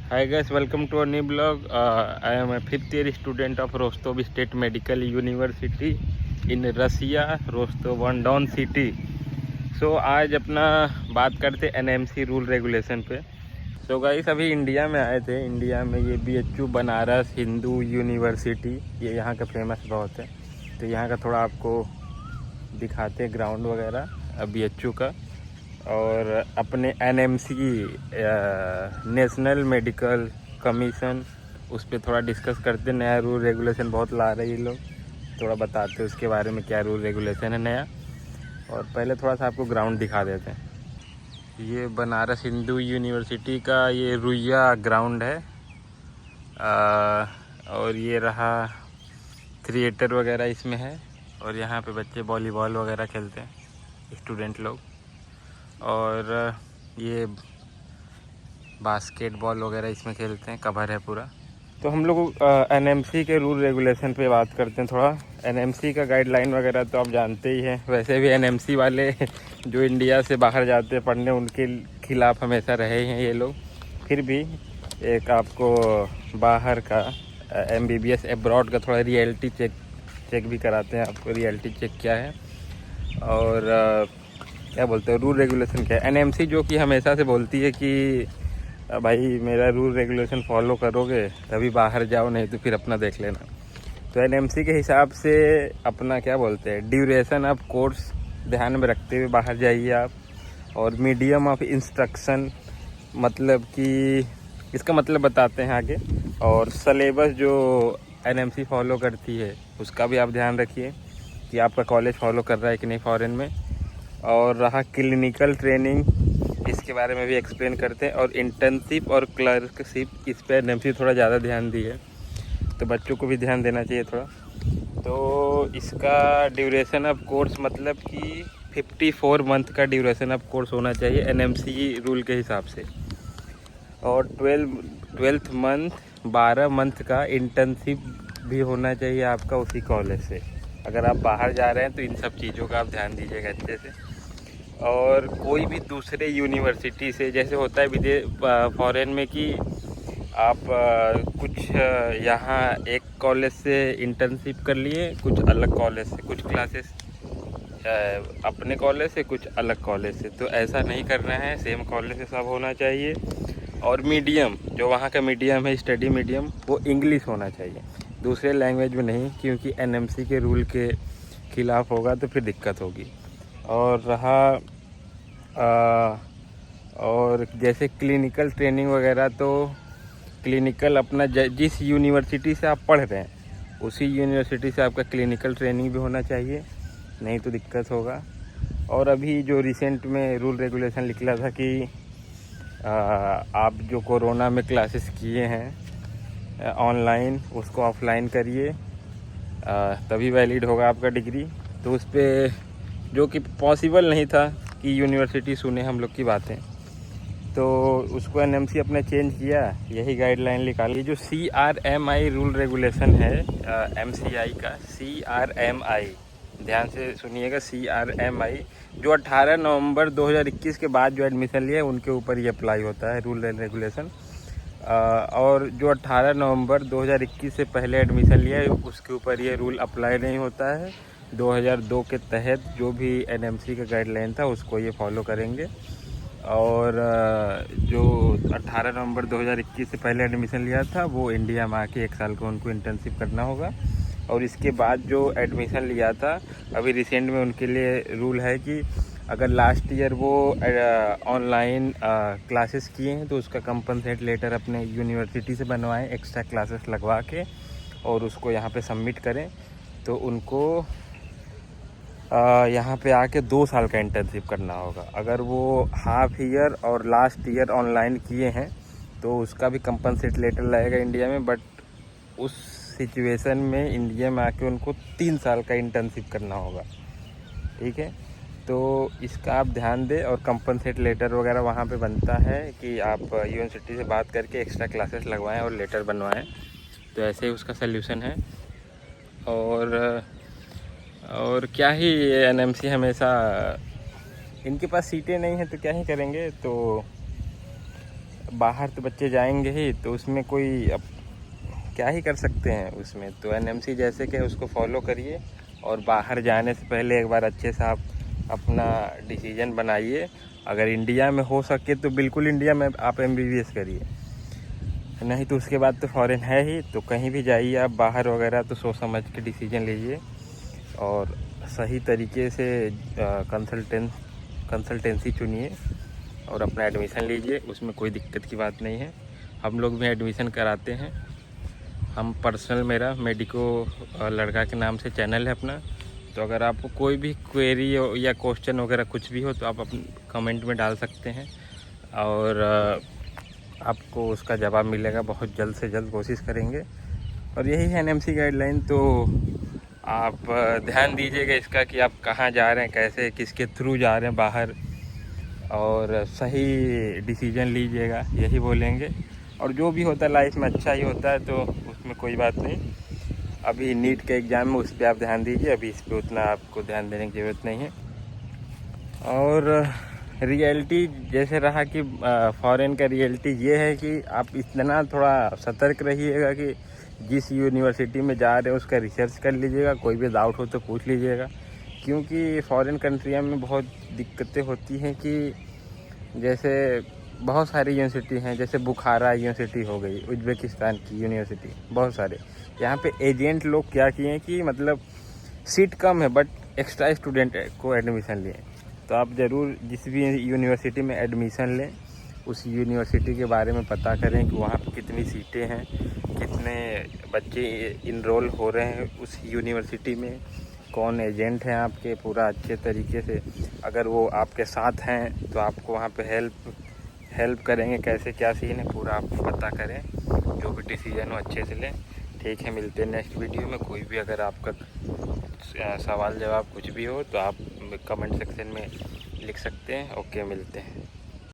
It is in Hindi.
Hi guys, welcome to a new blog. I am a fifth year student of Rostov State Medical University in Russia, Rostov on Don City. So आज अपना बात करते एनएमसी रूल रेगुलेशन पे। So गाइस अभी इंडिया में आए थे। इंडिया में ये BHU बनारस हिंदू यूनिवर्सिटी, ये यहाँ का फेमस बहुत है। तो यहाँ का थोड़ा आपको दिखाते हैं ग्राउंड वगैरह BHU का, और अपने एनएमसी नेशनल मेडिकल कमीशन उस पर थोड़ा डिस्कस करते। नया रूल रेगुलेशन बहुत ला रहे हैं ये लोग, थोड़ा बताते उसके बारे में क्या रूल रेगुलेशन है नया। और पहले थोड़ा सा आपको ग्राउंड दिखा देते हैं। ये बनारस हिंदू यूनिवर्सिटी का ये रुइया ग्राउंड है, और ये रहा थिएटर वगैरह इसमें है, और यहाँ पे बच्चे वॉलीबॉल वगैरह खेलते हैं स्टूडेंट लोग, और ये बास्केटबॉल वगैरह इसमें खेलते हैं, कवर है पूरा। तो हम लोग एनएमसी के रूल रेगुलेशन पे बात करते हैं थोड़ा। एनएमसी का गाइडलाइन वगैरह तो आप जानते ही हैं। वैसे भी एनएमसी वाले जो इंडिया से बाहर जाते हैं पढ़ने, उनके खिलाफ हमेशा रहे हैं ये लोग। फिर भी एक आपको बाहर का MBBS एब्रॉड का थोड़ा रियलिटी चेक भी कराते हैं आपको, रियलिटी चेक क्या है और क्या बोलते हैं रूल रेगुलेशन क्या है। एनएमसी जो कि हमेशा से बोलती है कि भाई मेरा रूल रेगुलेशन फॉलो करोगे तभी बाहर जाओ, नहीं तो फिर अपना देख लेना। तो एनएमसी के हिसाब से अपना क्या बोलते हैं ड्यूरेशन ऑफ कोर्स ध्यान में रखते हुए बाहर जाइए आप। और मीडियम ऑफ इंस्ट्रक्शन, मतलब कि इसका मतलब बताते हैं आगे। और सलेबस जो एनएमसी फॉलो करती है उसका भी आप ध्यान रखिए कि आपका कॉलेज फॉलो कर रहा है कि नहीं फॉरेन में। और रहा क्लिनिकल ट्रेनिंग, इसके बारे में भी एक्सप्लेन करते हैं। और इंटर्नशिप और क्लर्कशिप, इस पर एनएमसी थोड़ा ज़्यादा ध्यान दी है, तो बच्चों को भी ध्यान देना चाहिए थोड़ा। तो इसका ड्यूरेशन ऑफ कोर्स मतलब कि 54 मंथ का ड्यूरेशन ऑफ कोर्स होना चाहिए एनएमसी रूल के हिसाब से। और 12th मंथ 12 मंथ का इंटर्नशिप भी होना चाहिए आपका उसी कॉलेज से। अगर आप बाहर जा रहे हैं तो इन सब चीज़ों का आप ध्यान दीजिएगा अच्छे से। और कोई भी दूसरे यूनिवर्सिटी से, जैसे होता है विदेश फॉरेन में कि आप कुछ यहाँ एक कॉलेज से इंटर्नशिप कर लिए, कुछ अलग कॉलेज से, कुछ क्लासेस अपने कॉलेज से, कुछ अलग कॉलेज से। तो ऐसा नहीं करना है, सेम कॉलेज से सब होना चाहिए। और मीडियम, जो वहाँ का मीडियम है स्टडी मीडियम, वो इंग्लिश होना चाहिए, दूसरे लैंग्वेज में नहीं, क्योंकि एनएमसी के रूल के ख़िलाफ़ होगा तो फिर दिक्कत होगी। और रहा और जैसे क्लिनिकल ट्रेनिंग वगैरह, तो क्लिनिकल अपना जिस यूनिवर्सिटी से आप पढ़ रहे हैं उसी यूनिवर्सिटी से आपका क्लिनिकल ट्रेनिंग भी होना चाहिए, नहीं तो दिक्कत होगा। और अभी जो रिसेंट में रूल रेगुलेशन निकला था कि आप जो कोरोना में क्लासेस किए हैं ऑनलाइन, उसको ऑफलाइन करिए, तभी वैलिड होगा आपका डिग्री। तो उस पर जो कि पॉसिबल नहीं था कि यूनिवर्सिटी सुने हम लोग की बातें, तो उसको एनएमसी अपने चेंज किया, यही गाइडलाइन निकाली। जो CRMI रूल रेगुलेशन है MCI का, CRMI ध्यान से सुनिएगा, CRMI जो 18 नवंबर 2021 के बाद जो एडमिशन लिया है उनके ऊपर ये अप्लाई होता है रूल एंड रेगुलेशन। और जो 18 नवंबर 2021 से पहले एडमिशन लिया है उसके ऊपर ये रूल अप्लाई नहीं होता है। 2002 के तहत जो भी एनएमसी का गाइडलाइन था उसको ये फॉलो करेंगे। और जो 18 नवंबर 2021 से पहले एडमिशन लिया था वो इंडिया में आके 1 साल को उनको इंटर्नशिप करना होगा। और इसके बाद जो एडमिशन लिया था अभी रिसेंट में, उनके लिए रूल है कि अगर लास्ट ईयर वो ऑनलाइन क्लासेस किए हैं तो उसका कंपनसेट लेटर अपने यूनिवर्सिटी से बनवाएं एक्स्ट्रा क्लासेस लगवा के, और उसको यहाँ पे सबमिट करें, तो उनको यहाँ पे आके 2 साल का इंटर्नशिप करना होगा। अगर वो हाफ ईयर और लास्ट ईयर ऑनलाइन किए हैं तो उसका भी कंपनसेट लेटर लगेगा इंडिया में, बट उस सिचुएशन में इंडिया में आके उनको 3 साल का इंटर्नशिप करना होगा। ठीक है, तो इसका आप ध्यान दें। और कंपनसेट लेटर वगैरह वहाँ पे बनता है कि आप यूनिवर्सिटी से बात करके एक्स्ट्रा क्लासेस लगवाएं और लेटर बनवाएं, तो ऐसे ही उसका सल्यूशन है। और क्या ही एनएमसी हमेशा, इनके पास सीटें नहीं हैं तो क्या ही करेंगे, तो बाहर तो बच्चे जाएंगे ही, तो उसमें कोई अब क्या ही कर सकते हैं उसमें। तो एनएमसी जैसे कि उसको फॉलो करिए और बाहर जाने से पहले एक बार अच्छे से आप अपना डिसीजन बनाइए। अगर इंडिया में हो सके तो बिल्कुल इंडिया में आप एमबीबीएस करिए, नहीं तो उसके बाद तो फॉरेन है ही। तो कहीं भी जाइए आप बाहर वगैरह तो सोच समझ के डिसीजन लीजिए और सही तरीके से कंसल्टेंसी चुनिए और अपना एडमिशन लीजिए। उसमें कोई दिक्कत की बात नहीं है, हम लोग भी एडमिशन कराते हैं। हम पर्सनल मेरा मेडिको लड़का के नाम से चैनल है अपना। तो अगर आपको कोई भी क्वेरी या क्वेश्चन वगैरह कुछ भी हो तो आप अपने कमेंट में डाल सकते हैं और आपको उसका जवाब मिलेगा। बहुत जल्द से जल्द कोशिश करेंगे और यही है एनएमसी गाइडलाइन। तो आप ध्यान दीजिएगा इसका कि आप कहाँ जा रहे हैं, कैसे किसके थ्रू जा रहे हैं बाहर, और सही डिसीजन लीजिएगा, यही बोलेंगे। और जो भी होता है लाइफ में अच्छा ही होता है, तो उसमें कोई बात नहीं। अभी नीट के एग्ज़ाम में उस पर आप ध्यान दीजिए, अभी इस पर उतना आपको ध्यान देने की ज़रूरत नहीं है। और रियलिटी जैसे रहा कि फॉरेन का रियलिटी ये है कि आप इतना थोड़ा सतर्क रहिएगा कि जिस यूनिवर्सिटी में जा रहे हैं उसका रिसर्च कर लीजिएगा, कोई भी डाउट हो तो पूछ लीजिएगा। क्योंकि फॉरेन कंट्रियों में बहुत दिक्कतें होती हैं कि जैसे बहुत सारी यूनिवर्सिटी हैं, जैसे बुखारा यूनिवर्सिटी हो गई, उज्बेकिस्तान की यूनिवर्सिटी, बहुत सारे यहाँ पे एजेंट लोग क्या किए हैं कि मतलब सीट कम है बट एक्स्ट्रा स्टूडेंट को एडमिशन लिए। तो आप ज़रूर जिस भी यूनिवर्सिटी में एडमिशन लें उस यूनिवर्सिटी के बारे में पता करें कि वहाँ पर कितनी सीटें हैं, कितने बच्चे इनरोल हो रहे हैं उस यूनिवर्सिटी में, कौन एजेंट हैं आपके, पूरा अच्छे तरीके से। अगर वो आपके साथ हैं तो आपको वहाँ पे हेल्प करेंगे, कैसे क्या सीन है पूरा आप पता करें, जो भी डिसीजन हो अच्छे से लें। ठीक है, मिलते हैं नेक्स्ट वीडियो में। कोई भी अगर आपका सवाल जवाब कुछ भी हो तो आप कमेंट सेक्शन में लिख सकते हैं। ओके, मिलते हैं।